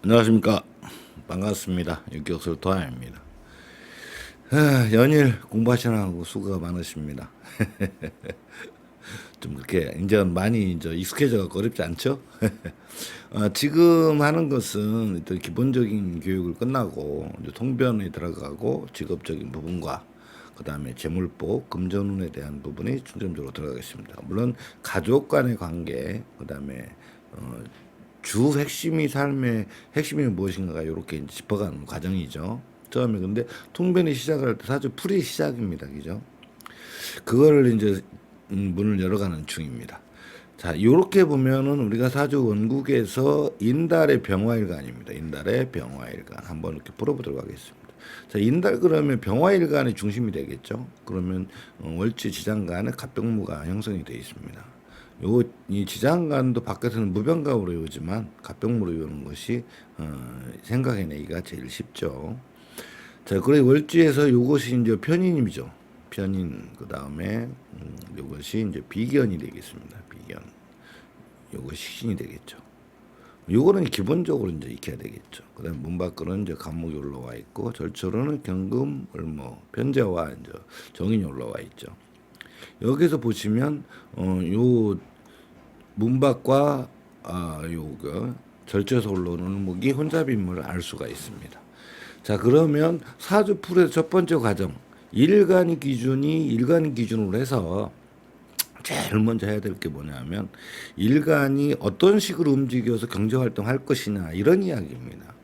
안녕하십니까. 반갑습니다. 육교수 도아입니다. 연일 공부하시느라고 수고가 많으십니다. 좀 그렇게 이제 많이 이제 익숙해져서 어렵지 않죠? 지금 하는 것은 일단 기본적인 교육을 끝나고 이제 통변에 들어가고 직업적인 부분과 그 다음에 재물복, 금전운에 대한 부분이 중점적으로 들어가겠습니다. 물론 가족 간의 관계, 그 다음에 주 핵심이 삶의 핵심이 무엇인가가 이렇게 이제 짚어가는 과정이죠. 처음에 근데 통변이 시작을 할 때 사주 풀이 시작입니다. 그죠? 그거를 이제 문을 열어가는 중입니다. 자, 이렇게 보면은 우리가 사주 원국에서 인달의 병화일간입니다. 인달의 병화일간 한번 이렇게 풀어보도록 하겠습니다. 자, 인달 그러면 병화일간이 중심이 되겠죠. 그러면 월지 지장간에 갑병무가 형성이 되어 있습니다. 이 지장간도 밖에서는 무병갑으로 이루어지만 갑병무로 이루는 것이 생각해내기가 제일 쉽죠. 자, 그리고 월지에서 이것이 이제 편인이죠. 편인 그 다음에 이것이 이제 비견이 되겠습니다. 비견. 요거 식신이 되겠죠. 요거는 기본적으로 이제 익혀야 되겠죠. 그다음에 문 밖으로는 이제 간목이 올라와 있고 절초로는 경금, 을모, 편제와 이제 정인이 올라와 있죠. 여기서 보시면 요 문밖과 요거 절제에서 올라오는 목이 혼잡임을 알 수가 있습니다. 자, 그러면 사주풀의 첫 번째 과정 일간 기준으로 해서 제일 먼저 해야 될 게 뭐냐면 일간이 어떤 식으로 움직여서 경제활동 할 것이냐 이런 이야기입니다.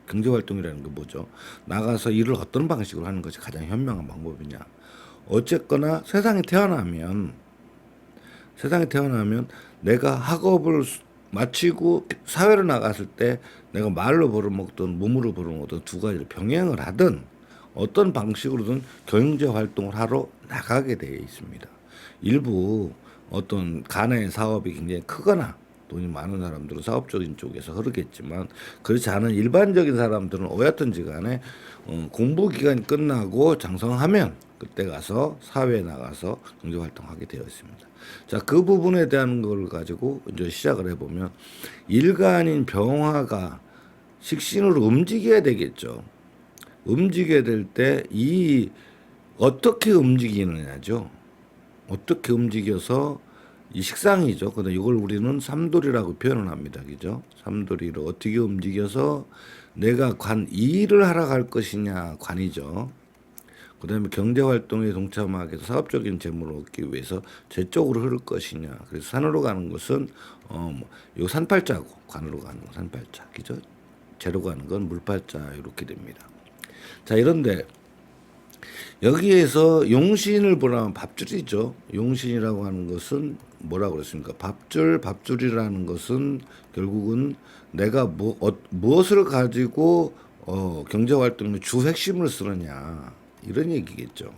경제활동이라는 게 뭐죠? 나가서 일을 어떤 방식으로 하는 것이 가장 현명한 방법이냐. 어쨌거나 세상에 태어나면 내가 학업을 마치고 사회로 나갔을 때 내가 말로 벌어먹든 몸으로 벌어먹든 두 가지를 병행을 하든 어떤 방식으로든 경제 활동을 하러 나가게 되어 있습니다. 일부 어떤 간의 사업이 굉장히 크거나 돈이 많은 사람들은 사업적인 쪽에서 흐르겠지만 그렇지 않은 일반적인 사람들은 어였든지 간에 공부 기간이 끝나고 장성하면 그때 가서 사회에 나가서 경제 활동하게 되어 있습니다. 자, 그 부분에 대한 걸 가지고 이제 시작을 해보면 일간인 병화가 식신으로 움직여야 되겠죠. 움직여야 될 때 이 어떻게 움직이느냐죠. 어떻게 움직여서 이 식상이죠. 근데 이걸 우리는 삼돌이라고 표현을 합니다. 그죠? 삼돌이로 어떻게 움직여서 내가 이 일을 하러 갈 것이냐 관이죠. 그다음에 경제 활동에 동참하게 해서 사업적인 재물을 얻기 위해서 제 쪽으로 흐를 것이냐. 그래서 산으로 가는 것은 요 산팔자고 관으로 가는 건 산팔자. 그죠? 재로 가는 건 물팔자 이렇게 됩니다. 자, 이런데 여기에서 용신을 보라면 밥줄이죠. 용신이라고 하는 것은 뭐라고 그랬습니까? 밥줄이라는 것은 결국은 내가 무엇을 가지고 경제 활동의 주 핵심을 쓰느냐 이런 얘기겠죠.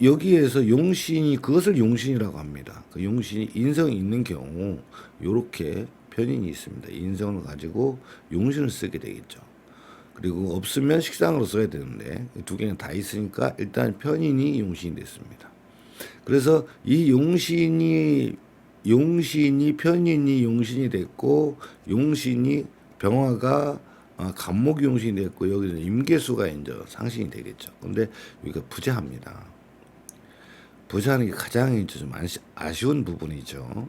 여기에서 용신이 그것을 용신이라고 합니다. 그 용신이 인성이 있는 경우 이렇게 편인이 있습니다. 인성을 가지고 용신을 쓰게 되겠죠. 그리고 없으면 식상으로 써야 되는데 두 개는 다 있으니까 일단 편인이 용신이 됐습니다. 그래서 이 편인이 용신이 됐고 용신이 병화가 간목이 용신이 됐고 여기는 임계수가 이제 상신이 되겠죠. 근데 여기가 부재합니다. 부재하는 게 가장 이제 좀 아쉬운 부분이죠.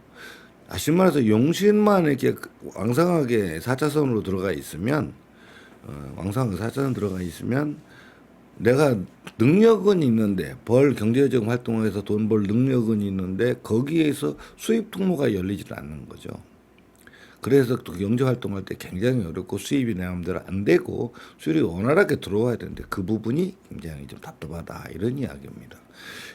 아쉬운 말해서 용신만 이렇게 왕성하게 사자선으로 들어가 있으면 왕성하게 사자선 들어가 있으면 내가 능력은 있는데 경제적 활동을 해서 돈 벌 능력은 있는데 거기에서 수입 통로가 열리지 않는 거죠. 그래서 또 경제 활동할 때 굉장히 어렵고 수입이 내 마음대로 안 되고 수입이 원활하게 들어와야 되는데 그 부분이 굉장히 좀 답답하다 이런 이야기입니다.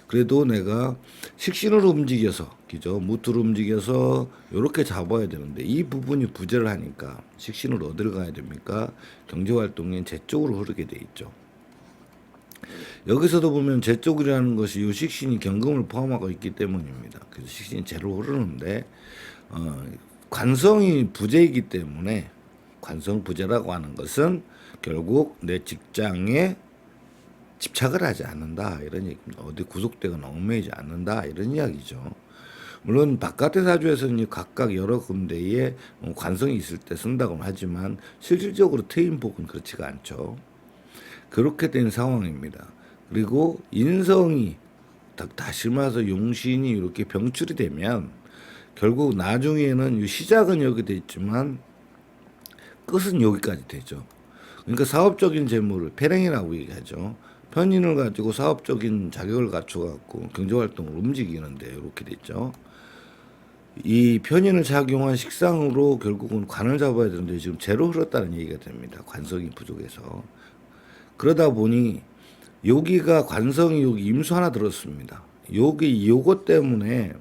그래도 내가 식신으로 움직여서 그죠 무투로 움직여서 이렇게 잡아야 되는데 이 부분이 부재를 하니까 식신으로 어디를 가야 됩니까? 경제 활동이 제 쪽으로 흐르게 돼 있죠. 여기서도 보면 제 쪽이라는 것이 이 식신이 경금을 포함하고 있기 때문입니다. 그래서 식신이 제로 흐르는데 관성이 부재이기 때문에 관성 부재라고 하는 것은 결국 내 직장에 집착을 하지 않는다 이런 얘기입니다. 어디 구속되거나 얽매이지 않는다 이런 이야기죠. 물론 바깥의 사주에서는 각각 여러 군데에 관성이 있을 때 쓴다고 하지만 실질적으로 퇴임복은 그렇지가 않죠. 그렇게 된 상황입니다. 그리고 인성이 다시 말해서 용신이 이렇게 병출이 되면 결국 나중에는 시작은 여기 돼 있지만 끝은 여기까지 되죠. 그러니까 사업적인 재물을 패랭이라고 얘기하죠. 편인을 가지고 사업적인 자격을 갖춰갖고 경제활동을 움직이는데 이렇게 됐죠. 이 편인을 작용한 식상으로 결국은 관을 잡아야 되는데 지금 제로 흘렀다는 얘기가 됩니다. 관성이 부족해서. 그러다 보니 여기가 관성이 여기 임수 하나 들었습니다. 여기 요것 때문에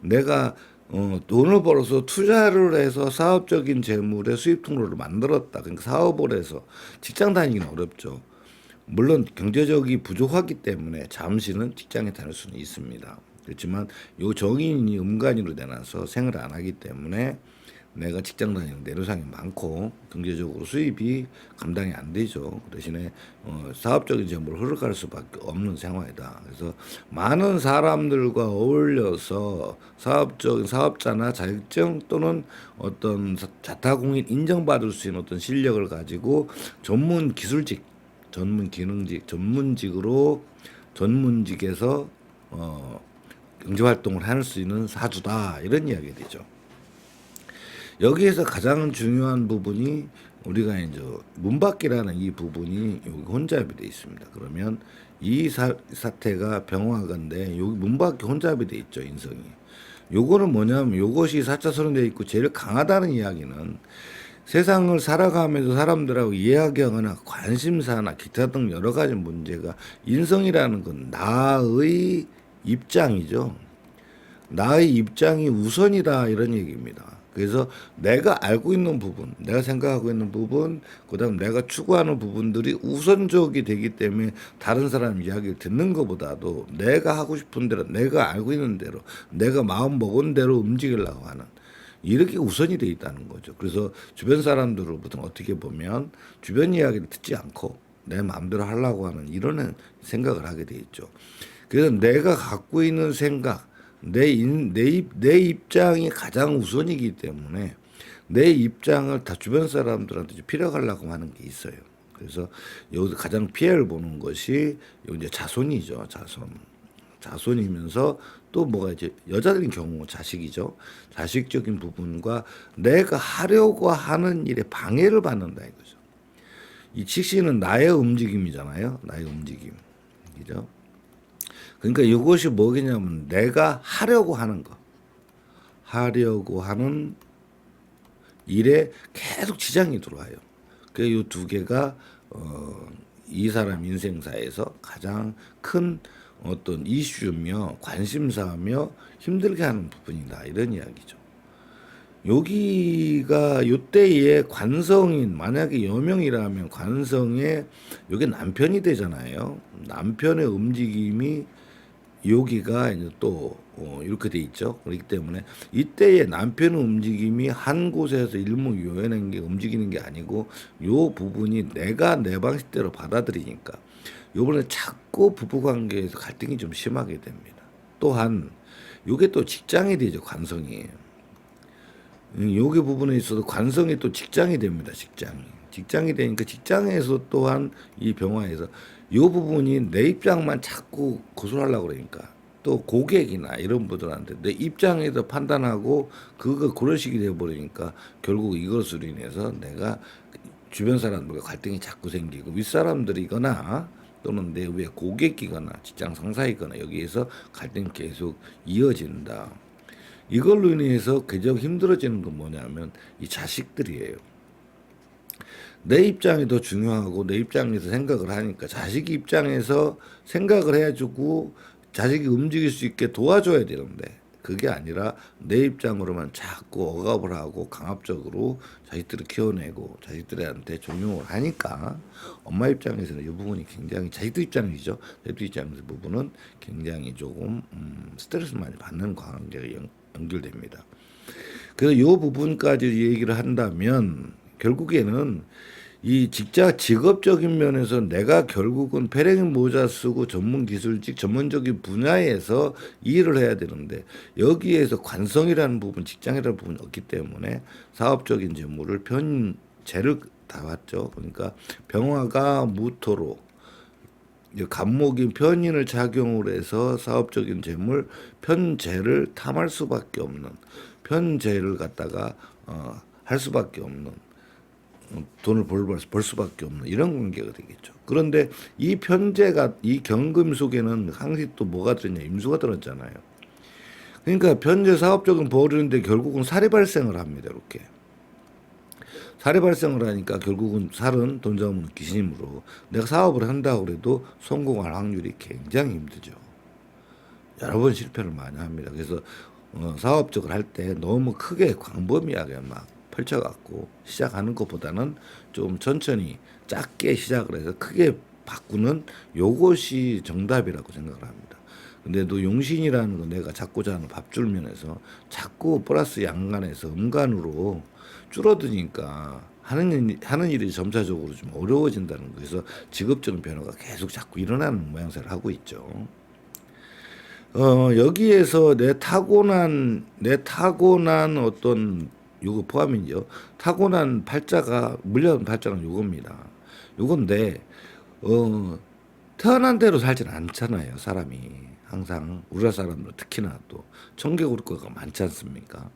내가 돈을 벌어서 투자를 해서 사업적인 재물의 수입 통로를 만들었다. 그러니까 사업을 해서 직장 다니기는 어렵죠. 물론 경제적이 부족하기 때문에 잠시는 직장에 다닐 수는 있습니다. 그렇지만 요 정인이 음간이로 내놔서 생을 안 하기 때문에 내가 직장 다니는 내로상이 많고 경제적으로 수입이 감당이 안 되죠. 그 대신에 사업적인 재물을 흘러갈 수밖에 없는 상황이다. 그래서 많은 사람들과 어울려서 사업적인 사업자나 자격증 또는 어떤 자타공인 인정받을 수 있는 어떤 실력을 가지고 전문 기술직, 전문 기능직, 전문직으로 전문직에서 경제 활동을 할 수 있는 사주다 이런 이야기 되죠. 여기에서 가장 중요한 부분이 우리가 이제 문밖이라는 이 부분이 여기 혼잡이 돼 있습니다. 그러면 이 사태가 병화가인데 여기 문밖에 혼잡이 돼 있죠, 인성이. 요거는 뭐냐면 요것이 사자성으로 돼 있고 제일 강하다는 이야기는 세상을 살아가면서 사람들하고 이야기하거나 관심사나 기타 등 여러 가지 문제가 인성이라는 건 나의 입장이죠. 나의 입장이 우선이다 이런 얘기입니다. 그래서 내가 알고 있는 부분, 내가 생각하고 있는 부분, 그다음 내가 추구하는 부분들이 우선적이 되기 때문에 다른 사람 이야기를 듣는 것보다도 내가 하고 싶은 대로, 내가 알고 있는 대로, 내가 마음 먹은 대로 움직이려고 하는 이렇게 우선이 돼 있다는 거죠. 그래서 주변 사람들로부터 어떻게 보면 주변 이야기를 듣지 않고 내 마음대로 하려고 하는 이런 생각을 하게 돼 있죠. 그래서 내가 갖고 있는 생각, 내 입장이 가장 우선이기 때문에 내 입장을 다 주변 사람들한테 피력하려고 하는 게 있어요. 그래서 여기서 가장 피해를 보는 것이 이제 자손이죠. 자손이면서 또 뭐가 이제 여자들인 경우 자식이죠. 자식적인 부분과 내가 하려고 하는 일에 방해를 받는다 이거죠. 이 칙신은 나의 움직임이잖아요. 나의 움직임. 그죠? 그러니까 이것이 뭐겠냐면 내가 하려고 하는 거. 하려고 하는 일에 계속 지장이 들어와요. 그래서 이 두 개가 이 사람 인생사에서 가장 큰 어떤 이슈며 관심사며 힘들게 하는 부분이다. 이런 이야기죠. 여기가 요때의 관성인 만약에 여명이라면 관성에 요게 남편이 되잖아요. 남편의 움직임이 여기가 이제 또 이렇게 돼 있죠. 그렇기 때문에 이때의 남편의 움직임이 한 곳에서 일목요연한 게 움직이는 게 아니고 요 부분이 내가 내 방식대로 받아들이니까 요번에 자꾸 부부관계에서 갈등이 좀 심하게 됩니다. 또한 요게 또 직장이 되죠. 관성이. 요게 부분에 있어서 관성이 또 직장이 됩니다. 직장이 되니까 직장에서 또한 이 병화에서 요 부분이 내 입장만 자꾸 고수하려고 그러니까 또 고객이나 이런 분들한테 내 입장에서 판단하고 그런 식이 돼버리니까 결국 이것으로 인해서 내가 주변 사람들과 갈등이 자꾸 생기고 윗사람들이거나 또는 내 위에 고객이거나 직장 상사이거나 여기에서 갈등이 계속 이어진다. 이걸로 인해서 계속 힘들어지는 건 뭐냐면 이 자식들이에요. 내 입장이 더 중요하고 내 입장에서 생각을 하니까 자식 입장에서 생각을 해주고 자식이 움직일 수 있게 도와줘야 되는데 그게 아니라 내 입장으로만 자꾸 억압을 하고 강압적으로 자식들을 키워내고 자식들한테 종용을 하니까 엄마 입장에서는 이 부분이 굉장히 자식들 입장이죠. 자식들 입장에서 부분은 굉장히 조금 스트레스 많이 받는 관계가 연결됩니다. 그래서 이 부분까지 얘기를 한다면 결국에는 이 직업적인 면에서 내가 결국은 페랭이 모자 쓰고 전문 기술직 전문적인 분야에서 일을 해야 되는데 여기에서 관성이라는 부분, 직장이라는 부분이 없기 때문에 사업적인 재물을 편재를 다 봤죠. 그러니까 병화가 무토로 간목인 편인을 작용을 해서 사업적인 재물 편재를 탐할 수밖에 없는 편재를 갖다가 할 수밖에 없는 돈을 벌 수밖에 없는 이런 관계가 되겠죠. 그런데 이 편제가 이 경금 속에는 항상 또 뭐가 들었냐 임수가 들었잖아요. 그러니까 편제 사업적인 벌이는데 결국은 살이 발생을 합니다. 이렇게 살이 발생을 하니까 결국은 살은 돈 잡으면 귀신이므로 내가 사업을 한다고 해도 성공할 확률이 굉장히 힘들죠. 여러 번 실패를 많이 합니다. 그래서 사업적을 할 때 너무 크게 광범위하게 막 펼쳐갖고 시작하는 것보다는 좀 천천히 작게 시작을 해서 크게 바꾸는 요것이 정답이라고 생각을 합니다. 근데 또 용신이라는 거 내가 잡고자 하는 밥줄 면에서 자꾸 플러스 양간에서 음간으로 줄어드니까 하는 일이 점차적으로 좀 어려워진다는 거. 그래서 직업적인 변화가 계속 자꾸 일어나는 모양새를 하고 있죠. 여기에서 내 타고난 어떤 요거 포함이죠. 타고난 팔자가 물려온 팔자는 요겁니다. 요건데 태어난 대로 살지는 않잖아요. 사람이 항상 우리나라 사람들 특히나 또 청개구리과가 많지 않습니까?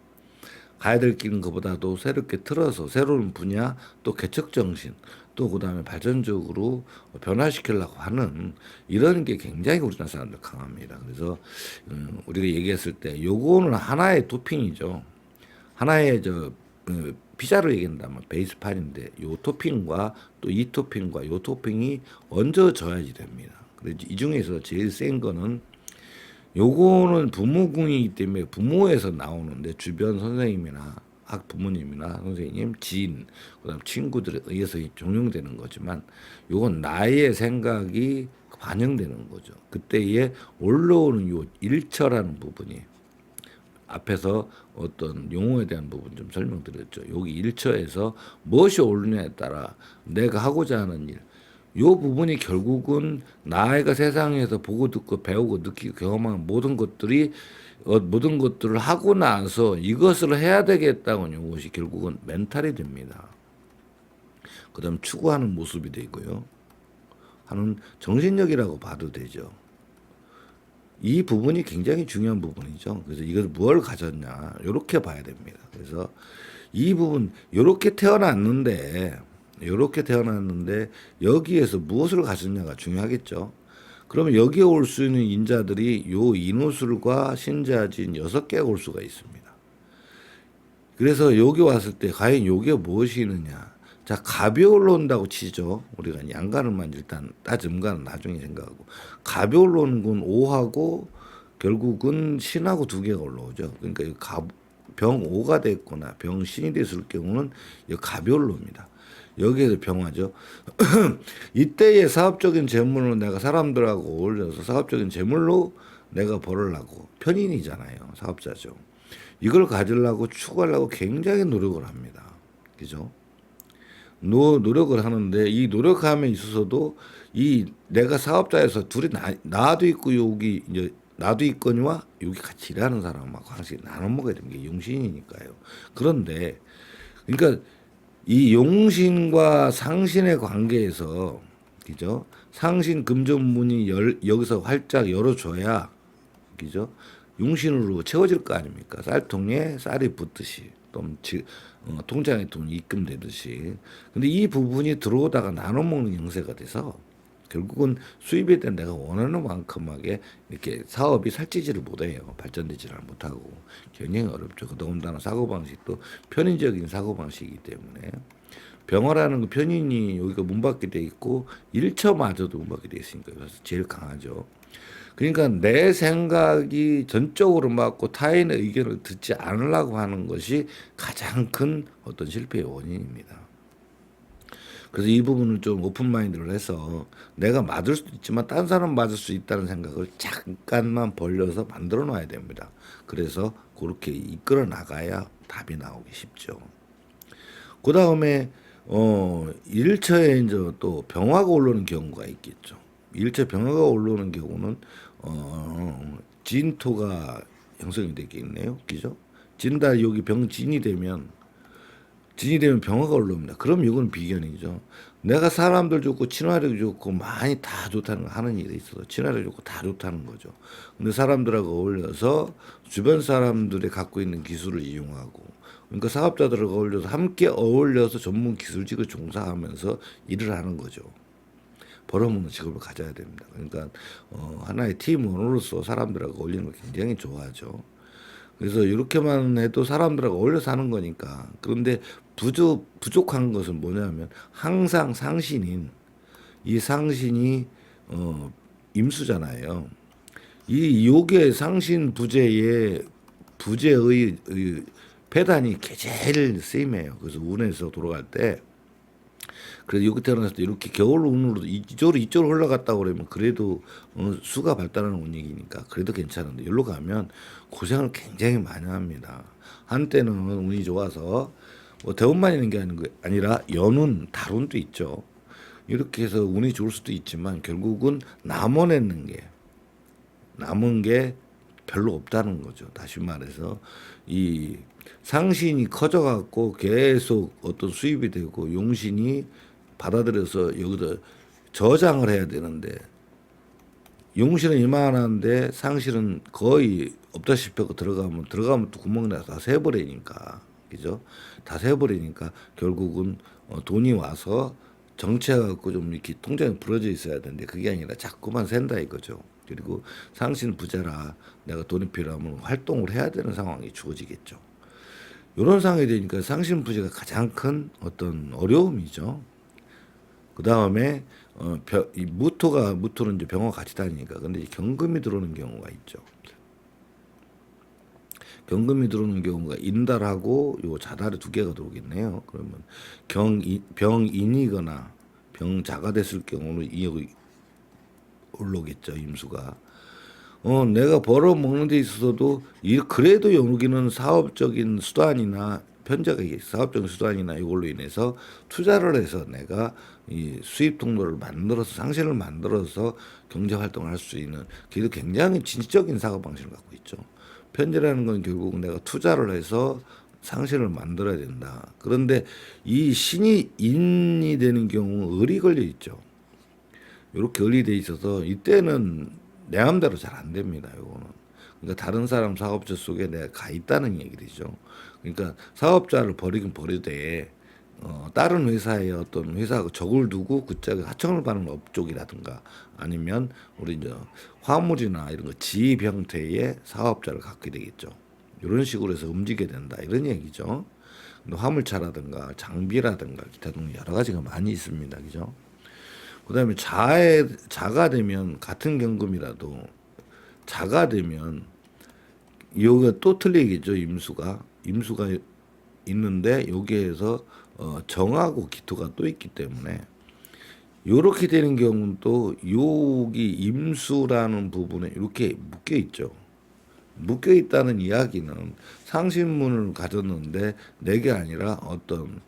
가야 될 길은 것보다도 새롭게 틀어서 새로운 분야 또 개척정신 또 그다음에 발전적으로 변화시키려고 하는 이런 게 굉장히 우리나라 사람들 강합니다. 그래서 우리가 얘기했을 때 요거는 하나의 토핑이죠. 하나의 피자로 얘기한다면 베이스판인데 요 토핑과 또 이 토핑과 요 토핑이 얹어져야지 됩니다. 그래서 이 중에서 제일 센 거는 요거는 부모궁이기 때문에 부모에서 나오는데 주변 선생님이나 학 부모님이나 선생님, 지인, 그다음 친구들에 의해서 종용되는 거지만 요건 나의 생각이 반영되는 거죠. 그때에 올라오는 요 일처라는 부분이 앞에서 어떤 용어에 대한 부분 좀 설명드렸죠. 여기 일처에서 무엇이 오르냐에 따라 내가 하고자 하는 일, 요 부분이 결국은 나이가 세상에서 보고 듣고 배우고 느끼고 경험한 모든 것들이 모든 것들을 하고 나서 이것을 해야 되겠다는 요것이 결국은 멘탈이 됩니다. 그다음 추구하는 모습이 되고요. 하는 정신력이라고 봐도 되죠. 이 부분이 굉장히 중요한 부분이죠. 그래서 이걸 뭘 가졌냐 이렇게 봐야 됩니다. 그래서 이 부분 이렇게 태어났는데 여기에서 무엇을 가졌냐가 중요하겠죠. 그러면 여기에 올 수 있는 인자들이 요 인호술과 신자진 6개가 올 수가 있습니다. 그래서 여기 왔을 때 과연 요게 무엇이 있느냐. 자, 갑이 올라온다고 치죠. 우리가 양간을만 일단 음간은 나중에 생각하고. 갑이 올라오는 건 오하고 결국은 신하고 2개가 올라오죠. 그러니까 병오가 됐거나 병신이 됐을 경우는 이 갑이 올라옵니다. 여기에서 병화죠. 이때의 사업적인 재물로 내가 사람들하고 어울려서 사업적인 재물로 내가 벌으려고 편인이잖아요. 사업자죠. 이걸 가지려고 추구하려고 굉장히 노력을 합니다. 그죠? 노력을 하는데 이 노력함에 있어서도 이 내가 사업자에서 둘이 나도 있고 여기 이제 나도 있거니와 여기 같이 일하는 사람하고 항상 나눠 먹어야 되는 게 용신이니까요. 그런데 그러니까 이 용신과 상신의 관계에서 그죠? 상신 금전문이 여기서 활짝 열어줘야 그죠? 용신으로 채워질 거 아닙니까? 쌀통에 쌀이 붙듯이 통장에 돈이 입금되듯이. 근데 이 부분이 들어오다가 나눠 먹는 형세가 돼서 결국은 수입에 대한 내가 원하는 만큼하게 이렇게 사업이 살찌지를 못해요. 발전되지를 못하고 굉장히 어렵죠. 더군다나 사고방식도 편의적인 사고방식이기 때문에 병화라는 거 편인이 여기가 문밖에 돼 있고 일처마저도 문밖에 돼 있으니까 그래서 제일 강하죠. 그러니까 내 생각이 전적으로 맞고 타인의 의견을 듣지 않으려고 하는 것이 가장 큰 어떤 실패의 원인입니다. 그래서 이 부분을 좀 오픈 마인드를 해서 내가 맞을 수도 있지만 딴 사람 맞을 수 있다는 생각을 잠깐만 벌려서 만들어 놔야 됩니다. 그래서 그렇게 이끌어 나가야 답이 나오기 쉽죠. 그 다음에 일처에 이제 또 병화가 올라오는 경우가 있겠죠. 일처 병화가 올라오는 경우는 진토가 형성이 되겠네요. 그죠? 진달 여기 진이 되면 병화가 올라옵니다. 그럼 이건 비견이죠. 내가 사람들 좋고 친화력이 좋고 많이 다 좋다는 거 하는 일에 있어서 친화력이 좋고 다 좋다는 거죠. 근데 사람들하고 어울려서 주변 사람들이 갖고 있는 기술을 이용하고 그러니까 사업자들하고 어울려서 함께 어울려서 전문 기술직을 종사하면서 일을 하는 거죠. 벌어먹는 직업을 가져야 됩니다. 그러니까 하나의 팀원으로서 사람들하고 어울리는 걸 굉장히 좋아하죠. 그래서 이렇게만 해도 사람들하고 어울려 사는 거니까. 그런데 부족한 것은 뭐냐면 항상 상신인 이 상신이 임수잖아요. 이 요게 상신 부재의 배단이 제일 세임해요. 그래서 운에서 돌아갈 때 그래서 여기 태어났을 때 이렇게 겨울 운으로 이쪽으로 흘러갔다 그러면 그래도 수가 발달하는 운이니까 그래도 괜찮은데 여기로 가면 고생을 굉장히 많이 합니다. 한때는 운이 좋아서 뭐 대운만 있는 게 아니라 연운, 달운도 있죠. 이렇게 해서 운이 좋을 수도 있지만 결국은 남은 게 별로 없다는 거죠. 다시 말해서 이 상신이 커져갖고 계속 어떤 수입이 되고 용신이 받아들여서 여기다 저장을 해야 되는데 용신은 이만한데 상신은 거의 없다시피 하고 들어가면 또 구멍 나서 다 새버리니까 그죠? 다 새버리니까 결국은 돈이 와서 정체해갖고 좀 이렇게 통장에 불어져 있어야 되는데 그게 아니라 자꾸만 샌다 이거죠. 그리고 상신 부자라 내가 돈이 필요하면 활동을 해야 되는 상황이 주어지겠죠. 이런 상황이 되니까 상신 부재가 가장 큰 어떤 어려움이죠. 그 다음에 이 무토는 이제 병화 같이 다니니까 근데 경금이 들어오는 경우가 있죠. 경금이 들어오는 경우가 인달하고 요 자달이 두 개가 들어오겠네요. 그러면 병인이거나 병자가 됐을 경우는 이 올라오겠죠 임수가. 내가 벌어먹는 데 있어서도 그래도 여기는 사업적인 수단이나 사업적인 수단이나 이걸로 인해서 투자를 해서 내가 이 수입 통로를 만들어서 상신을 만들어서 경제 활동을 할 수 있는 그래도 굉장히 진취적인 사고 방식을 갖고 있죠. 편제라는 건 결국 내가 투자를 해서 상신을 만들어야 된다. 그런데 이 신이 인이 되는 경우 을이 걸려 있죠. 이렇게 을이 돼 있어서 이때는 내 마음대로 잘 안 됩니다. 요거는. 그러니까 다른 사람 사업자 속에 내가 가 있다는 얘기죠. 그러니까 사업자를 버리긴 버리되 다른 회사에 어떤 회사 적을 두고 그쪽에 하청을 받는 업종이라든가 아니면 우리 이제 화물이나 이런 거 지입 형태의 사업자를 갖게 되겠죠. 이런 식으로 해서 움직여야 된다 이런 얘기죠. 화물차라든가 장비라든가 기타 등 여러 가지가 많이 있습니다. 그죠? 그다음에 자가 되면 같은 경금이라도 자가 되면 이거가 또 틀리겠죠. 임수가 있는데 여기에서 정하고 기토가 또 있기 때문에 요렇게 되는 경우는 또 여기 임수라는 부분에 이렇게 묶여 있죠. 묶여 있다는 이야기는 상신문을 가졌는데 내게 아니라 어떤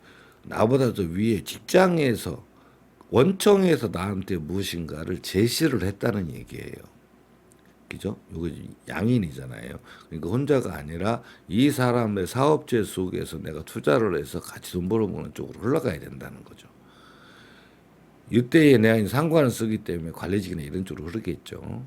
나보다 더 위에 직장에서 원청에서 나한테 무엇인가를 제시를 했다는 얘기예요. 그죠? 이거 양인이잖아요. 그러니까 혼자가 아니라 이 사람의 사업체 속에서 내가 투자를 해서 같이 돈 벌어보는 쪽으로 흘러가야 된다는 거죠. 이때에 내가 상관을 쓰기 때문에 관리직이나 이런 쪽으로 흐르겠죠.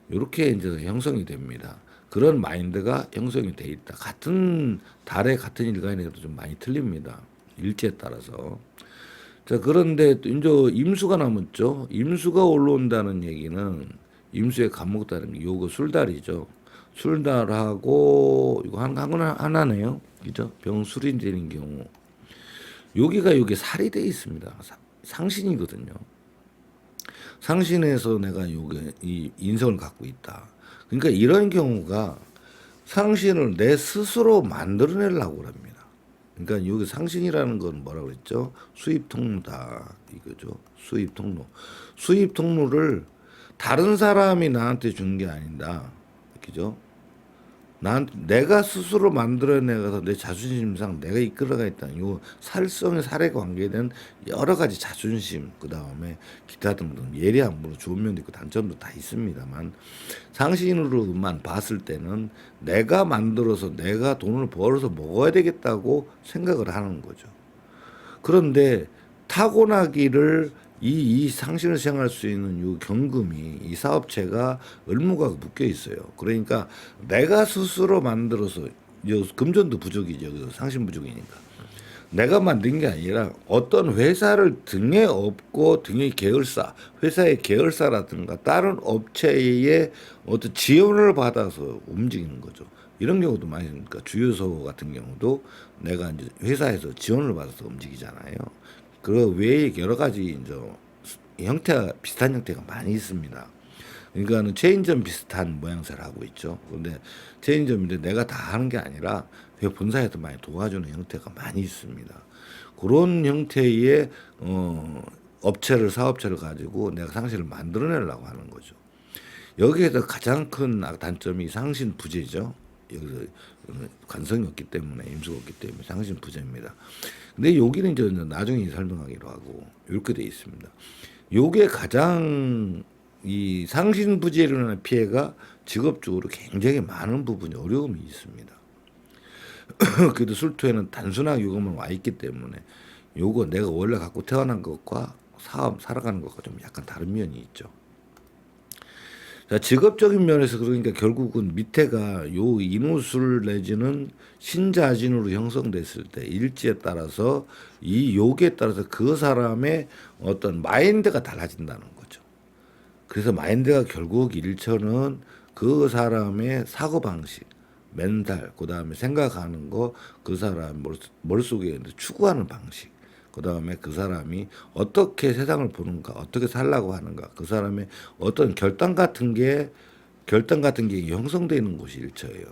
이렇게 이제 형성이 됩니다. 그런 마인드가 형성이 돼 있다. 같은 달에 같은 일간에도 좀 많이 틀립니다. 일지에 따라서. 자, 그런데 이제 임수가 남았죠. 임수가 올라온다는 얘기는 임수에 감목다는 게 요거 술달이죠. 술달하고 이거 하나네요. 그죠? 병술이 되는 경우. 여기 살이 돼 있습니다. 상신이거든요. 상신에서 내가 요게 이 인성을 갖고 있다. 그러니까 이런 경우가 상신을 내 스스로 만들어내려고 합니다. 그러니까 여기 상신이라는 건 뭐라고 그랬죠? 수입 통로다 이거죠. 수입 통로. 수입 통로를 다른 사람이 나한테 준 게 아니다. 그죠? 내가 스스로 만들어내가서 내 자존심상 내가 이끌어가 있다는 요 살성의 살에 관계된 여러 가지 자존심, 그 다음에 기타 등등 예리한 물론 좋은 면도 있고 단점도 다 있습니다만 상신으로만 봤을 때는 내가 만들어서 내가 돈을 벌어서 먹어야 되겠다고 생각을 하는 거죠. 그런데 타고나기를 이 상신을 시행할 수 있는 이 경금이 이 사업체가 을무가 묶여 있어요. 그러니까 내가 스스로 만들어서 금전도 부족이죠. 여기서 상신 부족이니까. 내가 만든 게 아니라 어떤 회사를 등에 업고 등의 계열사, 회사의 계열사라든가 다른 업체의 어떤 지원을 받아서 움직이는 거죠. 이런 경우도 많이 있으니까 주유소 같은 경우도 내가 이제 회사에서 지원을 받아서 움직이잖아요. 그 외에 여러 가지 이제 형태가 비슷한 형태가 많이 있습니다. 그러니까는 체인점 비슷한 모양새를 하고 있죠. 그런데 체인점인데 내가 다 하는 게 아니라 본사에서 많이 도와주는 형태가 많이 있습니다. 그런 형태의 업체를 사업체를 가지고 내가 상신을 만들어내려고 하는 거죠. 여기에서 가장 큰 단점이 상신 부재죠. 여기서 관성이 없기 때문에 임수가 없기 때문에 상신 부재입니다. 근데 여기는 이제 나중에 설명하기로 하고 이렇게 돼 있습니다. 요게 가장 이 상신 부재로 인한 피해가 직업적으로 굉장히 많은 부분이 어려움이 있습니다. 그래도 술토에는 단순하게 요것만 와 있기 때문에 요거 내가 원래 갖고 태어난 것과 사업 살아가는 것과 좀 약간 다른 면이 있죠. 자, 직업적인 면에서 그러니까 결국은 밑에가 요 인호술 내지는 신자진으로 형성됐을 때 일지에 따라서 이 요기에 따라서 그 사람의 어떤 마인드가 달라진다는 거죠. 그래서 마인드가 결국 일처는 그 사람의 사고방식, 멘탈, 그 다음에 생각하는 거, 그 사람 머릿속에 추구하는 방식, 그 다음에 그 사람이 어떻게 세상을 보는가, 어떻게 살라고 하는가, 그 사람의 어떤 결단 같은 게 형성되는 곳이 일처예요.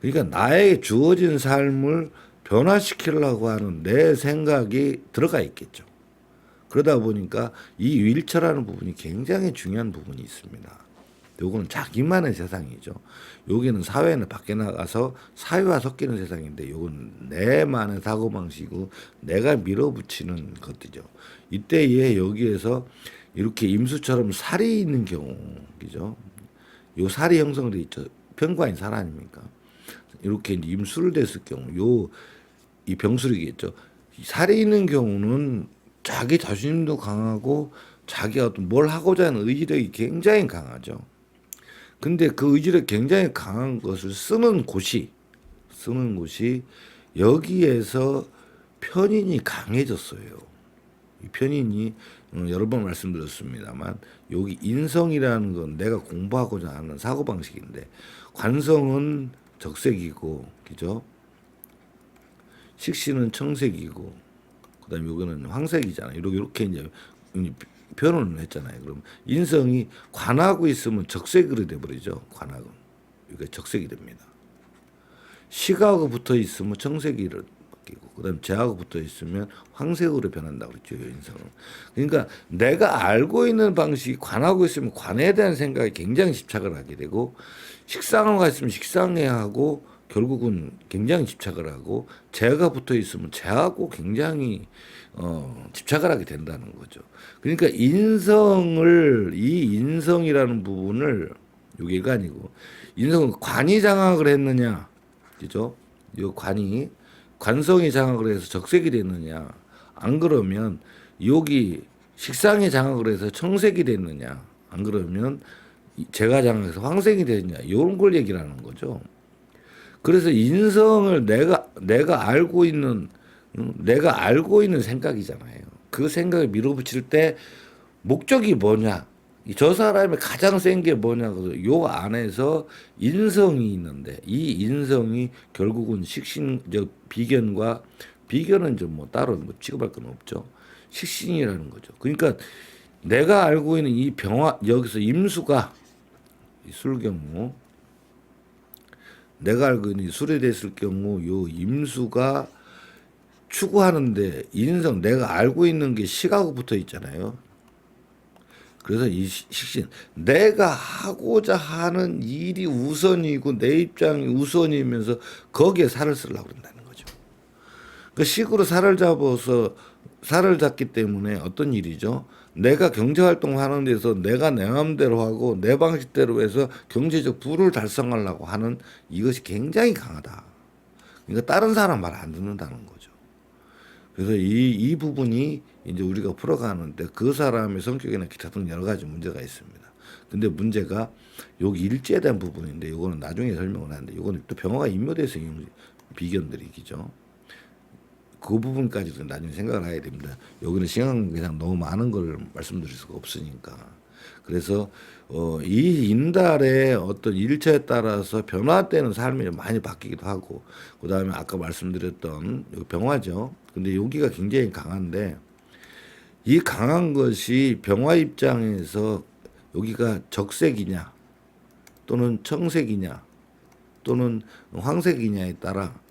그러니까 나에게 주어진 삶을 변화시키려고 하는 내 생각이 들어가 있겠죠. 그러다 보니까 이 일처라는 부분이 굉장히 중요한 부분이 있습니다. 요거는 자기만의 세상이죠. 여기는 사회는 밖에 나가서 사회와 섞이는 세상인데 요건 내만의 사고방식이고 내가 밀어붙이는 것들이죠. 이때에 여기에서 이렇게 임수처럼 살이 있는 경우, 그죠? 요 살이 형성돼 있죠. 편관이 살 아닙니까? 이렇게 이제 임수를 됐을 경우 이 병술이겠죠. 살이 있는 경우는 자기 자신도 강하고 자기가 어떤 뭘 하고자 하는 의지력이 굉장히 강하죠. 근데 그 의지력 굉장히 강한 것을 쓰는 곳이 여기에서 편인이 강해졌어요. 이 편인이 여러 번 말씀드렸습니다만 여기 인성이라는 건 내가 공부하고자 하는 사고방식인데 관성은 적색이고 그죠? 식신은 청색이고 그다음에 여기는 황색이잖아요. 이렇게 이제 변호를 했잖아요. 그럼 인성이 관하고 있으면 적색으로 돼버리죠. 관하고 이게 적색이 됩니다. 식하고 붙어 있으면 청색이 바뀌고 그다음 재하고 붙어 있으면 황색으로 변한다고 그랬죠. 인성은. 그러니까 내가 알고 있는 방식이 관하고 있으면 관에 대한 생각에 굉장히 집착을 하게 되고 식상하고 있으면 식상해 하고 결국은 굉장히 집착을 하고 재가 붙어 있으면 재하고 굉장히 집착을 하게 된다는 거죠. 그러니까 이 인성이라는 부분을 여기가 아니고 인성은 관이 장악을 했느냐, 그죠? 이 관성이 장악을 해서 적색이 됐느냐, 안 그러면 여기 식상이 장악을 해서 청색이 됐느냐, 안 그러면 재가 장악해서 황색이 됐느냐, 이런 걸 얘기를 하는 거죠. 그래서 인성을 내가 알고 있는 생각이잖아요. 그 생각을 밀어붙일 때 목적이 뭐냐? 저 사람의 가장 센 게 뭐냐? 요 안에서 인성이 있는데 이 인성이 결국은 비견은 좀 뭐 따로 뭐 취급할 건 없죠. 식신이라는 거죠. 그러니까 내가 알고 있는 이 여기서 임수가 술 경우 내가 알고 있는 술에 됐을 경우 요 임수가 추구하는데 인성 내가 알고 있는 게 식하고 붙어 있잖아요. 그래서 이 식신, 내가 하고자 하는 일이 우선이고 내 입장이 우선이면서 거기에 살을 쓰려고 그런다는 거죠. 그 식으로 살을 잡기 때문에 어떤 일이죠? 내가 경제 활동하는 데서 내가 내 마음대로 하고 내 방식대로 해서 경제적 부를 달성하려고 하는 이것이 굉장히 강하다. 그러니까 다른 사람 말 안 듣는다는 거죠. 그래서 이 부분이 이제 우리가 풀어가는데 그 사람의 성격이나 기타 등 여러 가지 문제가 있습니다. 근데 문제가 여기 일지에 대한 부분인데 이거는 나중에 설명을 하는데 이거는 또 병화가 인묘돼서 비견들이기죠. 그 부분까지도 나중에 생각을 해야 됩니다. 여기는 시간 그냥 너무 많은 걸 말씀드릴 수가 없으니까. 그래서 이 인달의 어떤 일처에 따라서 변화되는 삶이 많이 바뀌기도 하고, 그 다음에 아까 말씀드렸던 병화죠. 근데 여기가 굉장히 강한데 이 강한 것이 병화 입장에서 여기가 적색이냐 또는 청색이냐 또는 황색이냐에 따라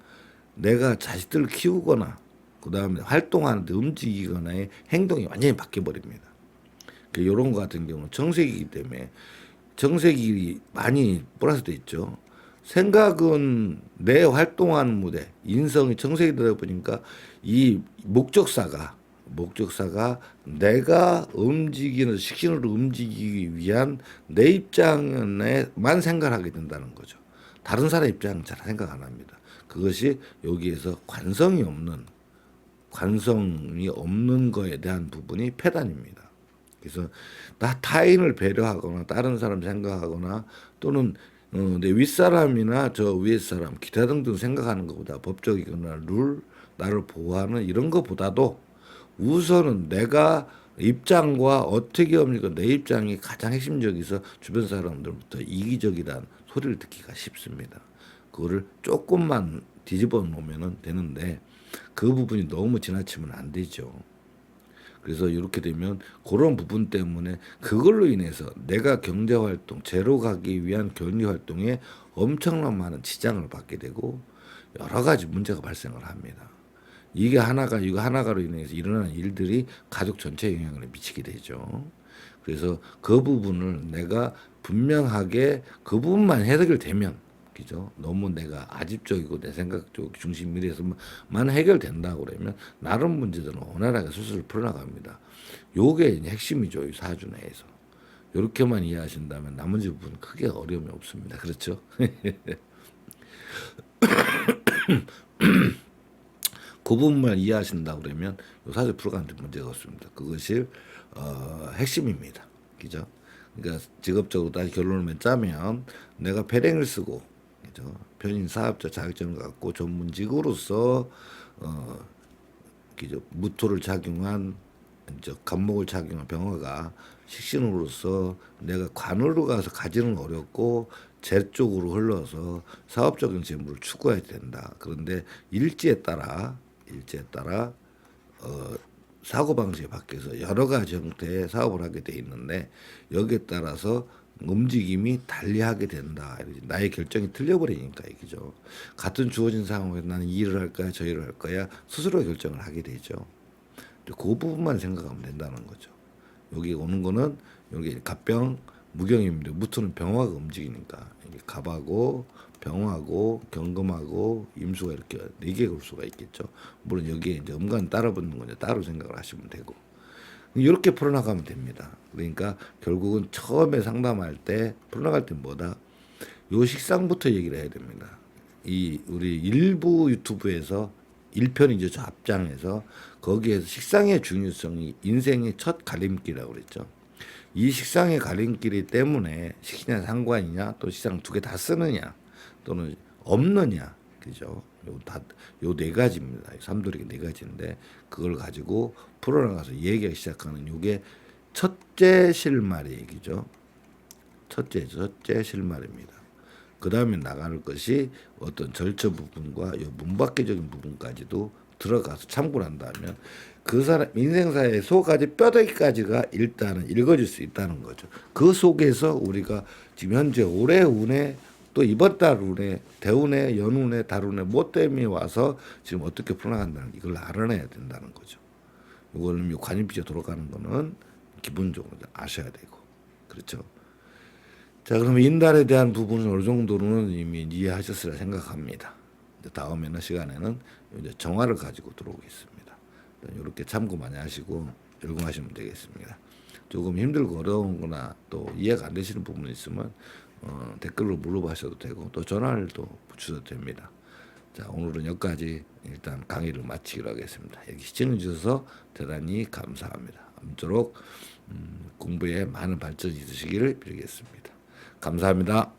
내가 자식들을 키우거나 그 다음에 활동하는데 움직이거나의 행동이 완전히 바뀌어 버립니다. 이런 거 같은 경우는 청색이기 때문에 청색이 많이 플러스돼 있죠. 생각은 내 활동하는 무대, 인성이 청색이 되다 보니까 이 목적사가 내가 움직이는 식신으로 움직이기 위한 내 입장에만 생각하게 된다는 거죠. 다른 사람 입장은 잘 생각 안 합니다. 그것이 여기에서 관성이 없는 거에 대한 부분이 패단입니다. 그래서 나 타인을 배려하거나 다른 사람 생각하거나 또는 내 윗사람이나 저 위에 사람 기타 등등 생각하는 것보다 법적이거나 룰 나를 보호하는 이런 것보다도 우선은 내가 입장과 어떻게 합니까? 내 입장이 가장 핵심적이서 주변 사람들부터 이기적이란 소리를 듣기가 쉽습니다. 그거를 조금만 뒤집어 놓으면 되는데 그 부분이 너무 지나치면 안 되죠. 그래서 이렇게 되면 그런 부분 때문에 그걸로 인해서 내가 경제활동, 제로 가기 위한 경리활동에 엄청난 많은 지장을 받게 되고 여러 가지 문제가 발생을 합니다. 이거 하나가로 인해서 일어나는 일들이 가족 전체에 영향을 미치게 되죠. 그래서 그 부분을 내가 분명하게 그 부분만 해결되면, 그죠? 너무 내가 아집적이고 내 생각 쪽 중심이라서만 해결된다고 그러면 나름 문제들은 원활하게 수술을 풀어나갑니다. 요게 이제 핵심이죠, 이 사주 내에서. 요렇게만 이해하신다면 나머지 부분 크게 어려움이 없습니다. 그렇죠? 그 부분만 이해하신다 그러면 요 사주 풀어가는 데 문제가 없습니다. 그것이 핵심입니다. 그죠? 그러니까 직업적으로 다시 결론을 짜면 내가 패랭을 쓰고, 그죠? 편인 사업자 자격증을 갖고 전문직으로서 그죠? 무토를 작용한 간목을 작용한 병화가 식신으로서 내가 관으로 가서 가지는 어렵고 재 쪽으로 흘러서 사업적인 재물을 추구해야 된다. 그런데 일지에 따라 사고 방식이 바뀌어서 여러 가지 형태의 사업을 하게 돼 있는데 여기에 따라서 움직임이 달리하게 된다. 나의 결정이 틀려버리니까 이죠. 같은 주어진 상황에서 나는 이 일을 할 거야, 저 일을 할 거야 스스로 결정을 하게 되죠. 그 부분만 생각하면 된다는 거죠. 여기 오는 거는 여기 갑병 무경입니다. 무토는 병화가 움직이니까 이게 갑하고 병하고 경금하고 임수가 이렇게 4개 올 수가 있겠죠. 물론 여기에 이제 음간 따라 붙는 건 따로 생각을 하시면 되고 이렇게 풀어나가면 됩니다. 그러니까 결국은 처음에 상담할 때 풀어나갈 때 뭐다? 요 식상부터 얘기를 해야 됩니다. 이 우리 일부 유튜브에서 1편이죠. 저 앞장에서 거기에서 식상의 중요성이 인생의 첫 갈림길이라고 그랬죠. 이 식상의 갈림길이 때문에 식신이나 상관이냐 또 식상 2개 다 쓰느냐 또는 없느냐, 그죠? 요 4가지입니다. 삼돌이가 4가지인데 그걸 가지고 풀어나가서 얘기하기 시작하는 요게 첫째 실마리 얘기죠. 첫째 실마리입니다. 그 다음에 나가는 것이 어떤 절처 부분과 요 문밖에적인 부분까지도 들어가서 참고를 한다면 그 사람 인생사의 소까지 뼈대기까지가 일단은 읽어질 수 있다는 거죠. 그 속에서 우리가 지금 현재 올해 운에 또 이번 달 운에 대운에 연운에 달운에 뭐 때문에 와서 지금 어떻게 풀어나간다는 이걸 알아내야 된다는 거죠. 이거는 관임비가 돌아가는 거는 기본적으로 아셔야 되고 그렇죠. 자, 그러면 인달에 대한 부분은 어느 정도는 이미 이해하셨으리라 생각합니다. 이제 다음에는 시간에는 이제 정화를 가지고 들어오겠습니다. 이렇게 참고 많이 하시고 열공하시면 되겠습니다. 조금 힘들고 어려운거나 또 이해가 안 되시는 부분이 있으면 댓글로 물어보셔도 되고 또 전화를 또 주셔도 됩니다. 자, 오늘은 여기까지 일단 강의를 마치기로 하겠습니다. 여기 시청해 주셔서 대단히 감사합니다. 아무쪼록 공부에 많은 발전이 있으시기를 빌겠습니다. 감사합니다.